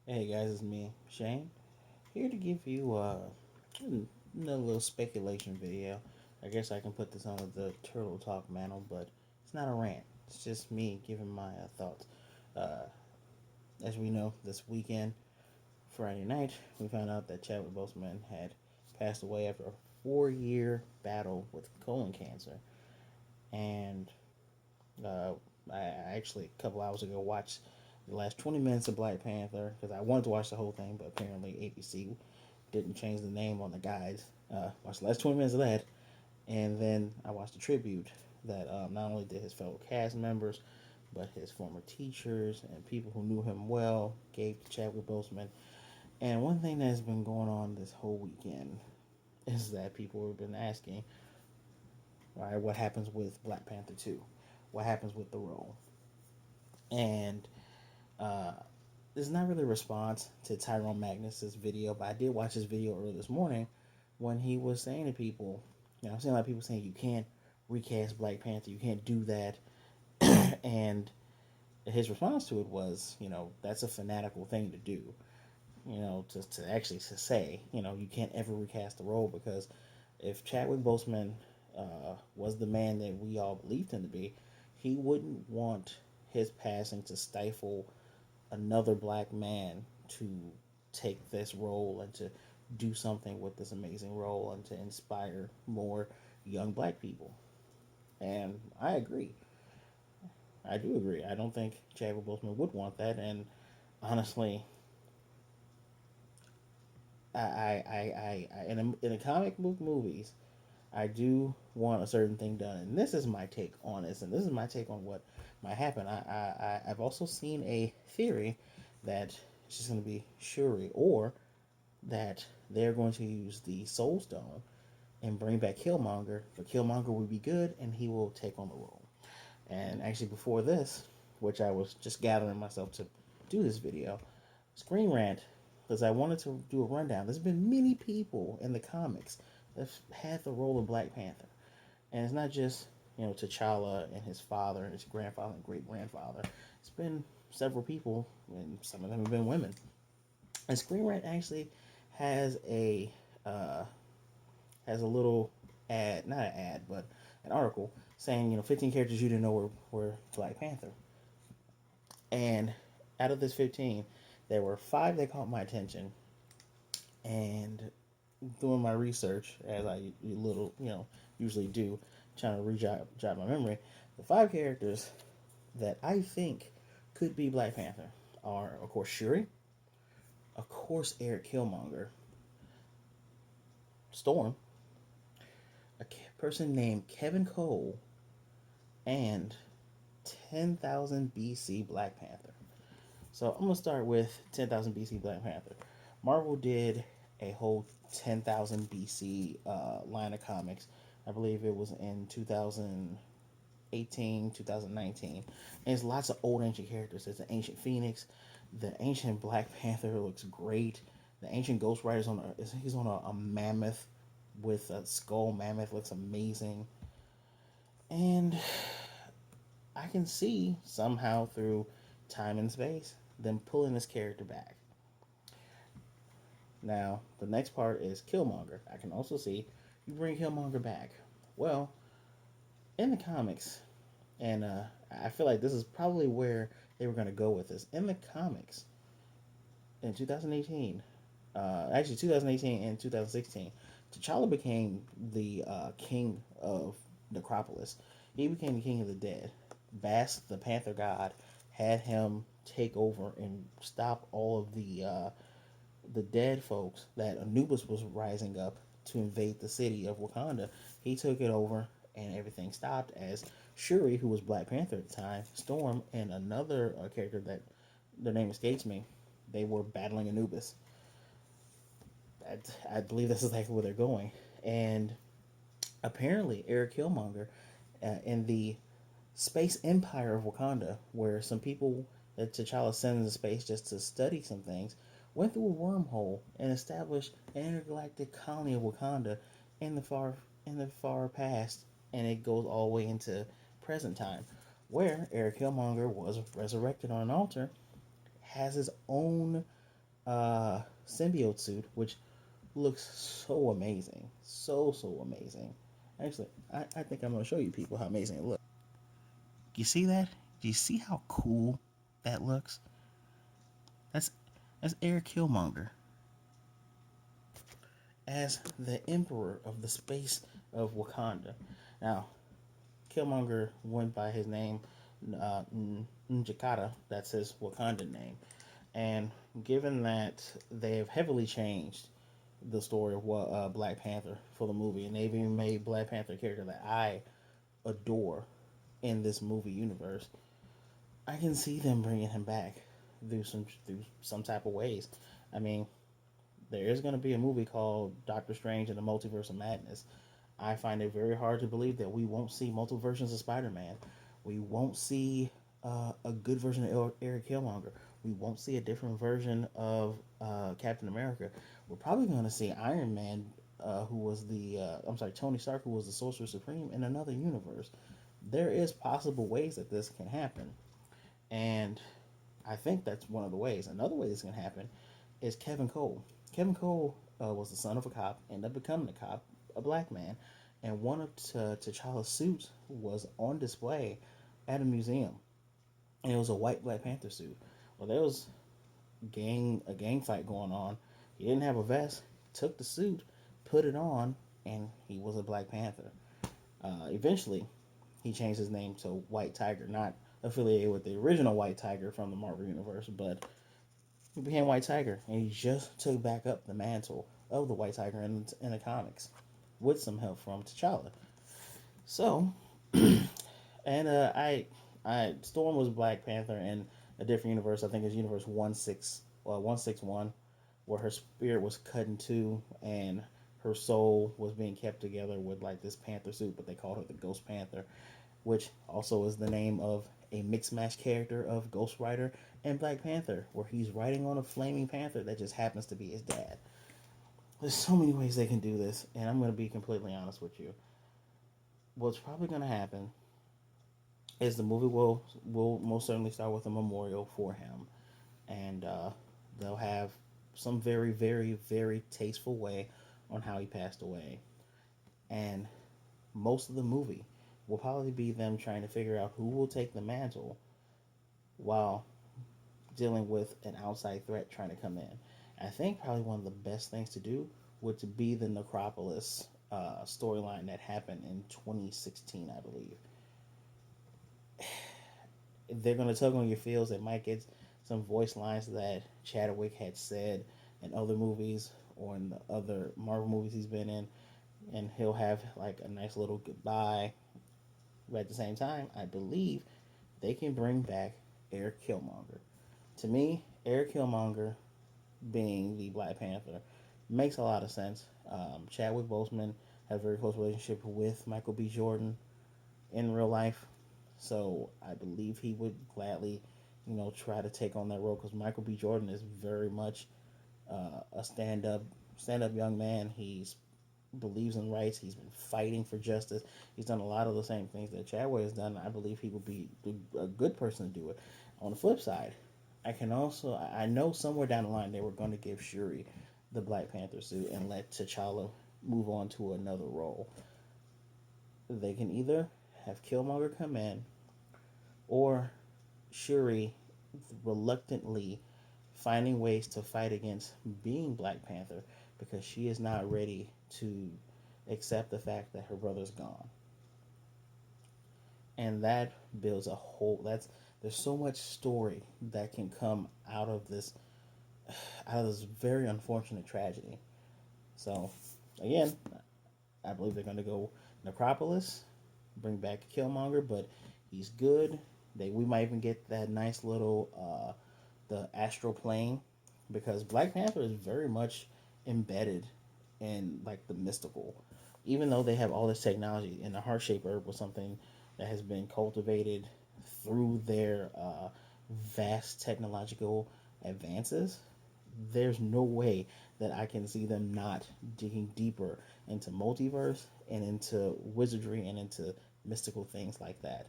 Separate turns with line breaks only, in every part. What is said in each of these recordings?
Hey guys, it's me, Shane, here to give you another little speculation video. I guess I can put this under the Turtle Talk mantle, but it's not a rant. It's just me giving my thoughts. Uh, as we know, this weekend, Friday night, we found out that Chadwick Boseman had passed away after a 4 year battle with colon cancer. And uh, I actually, a couple hours ago, watched the last 20 minutes of Black Panther because I wanted to watch the whole thing, but apparently ABC didn't change the name on the guides. Watched the last 20 minutes of that, and then I watched a tribute that not only did his fellow cast members, but his former teachers and people who knew him well gave to Chadwick Boseman. And one thing that's been going on this whole weekend is that people have been asking, all right, what happens with Black Panther 2? What happens with the role? And uh, this is not really a response to Tyrone Magnus's video, but I did watch his video earlier this morning when he was saying to people, I'm seeing a lot of people saying you can't recast Black Panther, you can't do that, and his response to it was, that's a fanatical thing to do, to actually to say, you can't ever recast the role because if Chadwick Boseman was the man that we all believed him to be, he wouldn't want his passing to stifle another black man to take this role and to do something with this amazing role and to inspire more young black people. And I agree. I do agree. I don't think Chadwick Boseman would want that. And honestly, in the comic book movies, I do want a certain thing done, and this is my take on this, and this is my take on what might happen. I've also seen a theory that it's just going to be Shuri, or that they're going to use the Soul Stone and bring back Killmonger, but Killmonger will be good, and he will take on the role. And actually, before this, which I was just gathering myself to do this video, Screen Rant, because I wanted to do a rundown. There's been many people in the comics that have had the role of Black Panther. And it's not just, T'Challa and his father and his grandfather and great grandfather. It's been several people, and some of them have been women. And Screen Rant actually has a uh, little ad, not an ad, but an article saying, 15 characters you didn't know were Black Panther. And out of this 15, there were five that caught my attention. And doing my research, as I usually do, trying to jog my memory, the five characters that I think could be Black Panther are, of course, Shuri, of course, Eric Killmonger, Storm, a person named Kevin Cole, and 10,000 BC Black Panther. So I'm gonna start with 10,000 BC Black Panther. Marvel did a whole 10,000 BC line of comics. I believe it was in 2018, 2019. And it's lots of old ancient characters. There's the ancient Phoenix. The ancient Black Panther looks great. The ancient Ghost Rider's he's on a mammoth with a skull mammoth, looks amazing. And I can see somehow through time and space them pulling this character back. Now, the next part is Killmonger. I can also see you bring Killmonger back. Well, in the comics, and I feel like this is probably where they were going to go with this. In the comics, in 2018, actually 2018 and 2016, T'Challa became the king of Necropolis. He became the king of the dead. Bast, the Panther God, had him take over and stop all of the dead folks that Anubis was rising up to invade the city of Wakanda. He took it over, and everything stopped as Shuri, who was Black Panther at the time, Storm, and another character that their name escapes me, they were battling Anubis. I believe that's exactly where they're going. And apparently, Eric Killmonger in the space empire of Wakanda, where some people that T'Challa sent into space just to study some things, went through a wormhole and established an intergalactic colony of Wakanda in the far past, and it goes all the way into present time, where Eric Killmonger was resurrected on an altar, has his own symbiote suit, which looks so amazing, so amazing. Actually, I think I'm gonna show you people how amazing it looks. You see that? Do you see how cool that looks? That's that's Eric Killmonger as the Emperor of the space of Wakanda. Now, Killmonger went by his name Njakata. That's his Wakandan name. And given that they have heavily changed the story of what Black Panther for the movie, and they've even made Black Panther a character that I adore in this movie universe, I can see them bringing him back through some type of ways. I mean, there is going to be a movie called Doctor Strange and the Multiverse of Madness. I find it very hard to believe that we won't see multiple versions of Spider-Man. We won't see a good version of Eric Killmonger. We won't see a different version of Captain America. We're probably going to see Iron Man, who was I'm sorry, Tony Stark, who was the Sorcerer Supreme in another universe. There is possible ways that this can happen, and I think that's one of the ways. Another way this can happen is Kevin Cole. Kevin Cole was the son of a cop, ended up becoming a cop, a black man, and one of T'Challa's suits was on display at a museum, and it was a white Black Panther suit. Well, there was a gang fight going on. He didn't have a vest. Took the suit, put it on, and he was a Black Panther. Eventually, he changed his name to White Tiger, not affiliated with the original White Tiger from the Marvel Universe, but he became White Tiger, and he just took back up the mantle of the White Tiger in the comics with some help from T'Challa. So, and Storm was Black Panther in a different universe. I think it's Universe 161, where her spirit was cut in two and her soul was being kept together with like this panther suit, but they called her the Ghost Panther, which also is the name of a mixed match character of Ghost Rider and Black Panther, where he's riding on a flaming panther that just happens to be his dad. There's so many ways they can do this, and I'm going to be completely honest with you. What's probably going to happen is the movie will most certainly start with a memorial for him, and they'll have some very tasteful way on how he passed away, and most of the movie will probably be them trying to figure out who will take the mantle while dealing with an outside threat trying to come in. I think probably one of the best things to do would to be the Necropolis storyline that happened in 2016, I believe. If they're going to tug on your feels, they might get some voice lines that Chadwick had said in other movies or in the other Marvel movies he's been in, and he'll have like a nice little goodbye. But at the same time, I believe they can bring back Eric Killmonger. To me, Eric Killmonger being the Black Panther makes a lot of sense. Chadwick Boseman has a very close relationship with Michael B. Jordan in real life, so I believe he would gladly, try to take on that role because Michael B. Jordan is very much a stand up young man. He's believes in rights. He's been fighting for justice. He's done a lot of the same things that Chadwick has done. I believe he would be a good person to do it. On the flip side, I know somewhere down the line they were going to give Shuri the Black Panther suit and let T'Challa move on to another role. They can either have Killmonger come in or Shuri reluctantly finding ways to fight against being Black Panther because she is not ready to accept the fact that her brother's gone. And that builds a whole that's there's so much story that can come out of this very unfortunate tragedy. So again, I believe they're going to go Necropolis, bring back Killmonger, but he's good. We might even get that nice little the astral plane because Black Panther is very much embedded in like the mystical. Even though they have all this technology, and the heart shaped herb was something that has been cultivated through their vast technological advances, there's no way that I can see them not digging deeper into multiverse and into wizardry and into mystical things like that.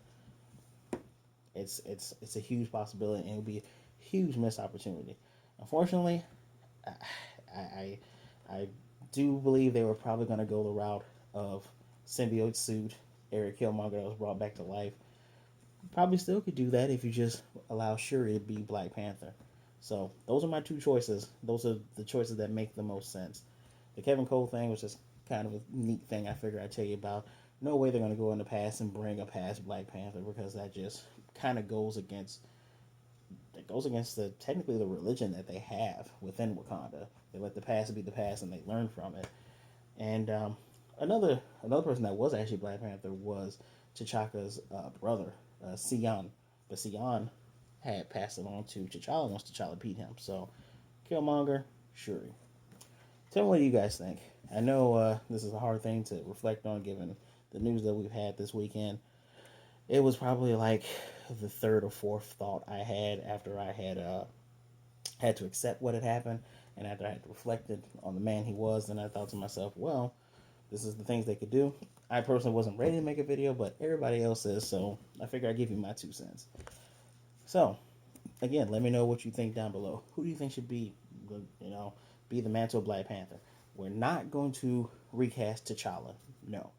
It's a huge possibility and it would be a huge missed opportunity. Unfortunately, I, I do believe they were probably going to go the route of symbiote suit, Eric Killmonger that was brought back to life. Probably still could do that if you just allow Shuri to be Black Panther. So those are my two choices. Those are the choices that make the most sense. The Kevin Cole thing was just kind of a neat thing I figured I'd tell you about. No way they're going to go in the past and bring a past Black Panther because that just kind of goes against the technically the religion that they have within Wakanda. They let the past be the past and they learn from it. And another person that was actually Black Panther was T'Chaka's brother, Sion. But Sion had passed it on to T'Challa once T'Challa beat him. So Killmonger, Shuri. Tell me what you guys think. I know this is a hard thing to reflect on given the news that we've had this weekend. It was probably like the third or fourth thought I had after I had to accept what had happened, and after I had reflected on the man he was, then I thought to myself, well, this is the things they could do. I personally wasn't ready to make a video, but everybody else is, so I figured I'd give you my 2 cents. So, again, let me know what you think down below. Who do you think should be the mantle of Black Panther? We're not going to recast T'Challa. No.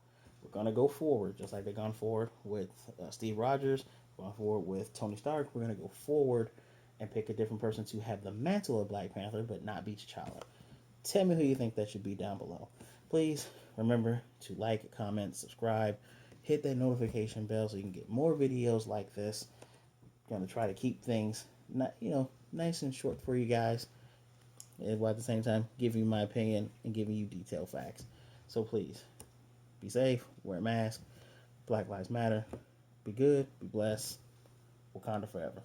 We're going to go forward, just like they've gone forward with Steve Rogers, going forward with Tony Stark. We're going to go forward and pick a different person to have the mantle of Black Panther, but not be T'Challa. Tell me who you think that should be down below. Please remember to like, comment, subscribe, hit that notification bell so you can get more videos like this. I'm going to try to keep things nice and short for you guys, while at the same time giving you my opinion and giving you detailed facts. So please be safe, wear a mask, Black Lives Matter, be good, be blessed, Wakanda forever.